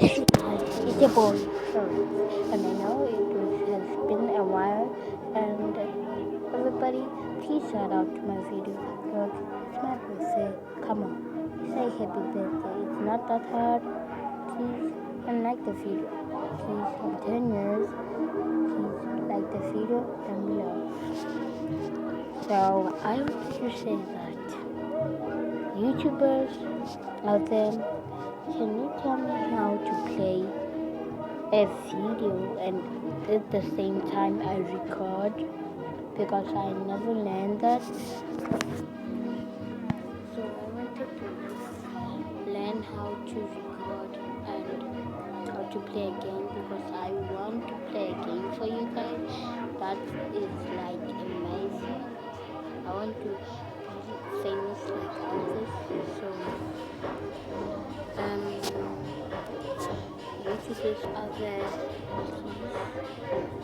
It's a boy, sorry. And I know has been a while, and everybody, please shout out to my video because it's my birthday. Come on, say happy birthday. It's not that hard. Please, and like the video. Please, I'm 10 years. Please like the video down below. So I wanted to say that YouTubers out there, can you tell me how to play a video and at the same time I record? Because I never learned that. So I wanted to learn how to record and how to play a game because I want to play a game for you guys that is like amazing. I want to be famous like others. So YouTubers out there, please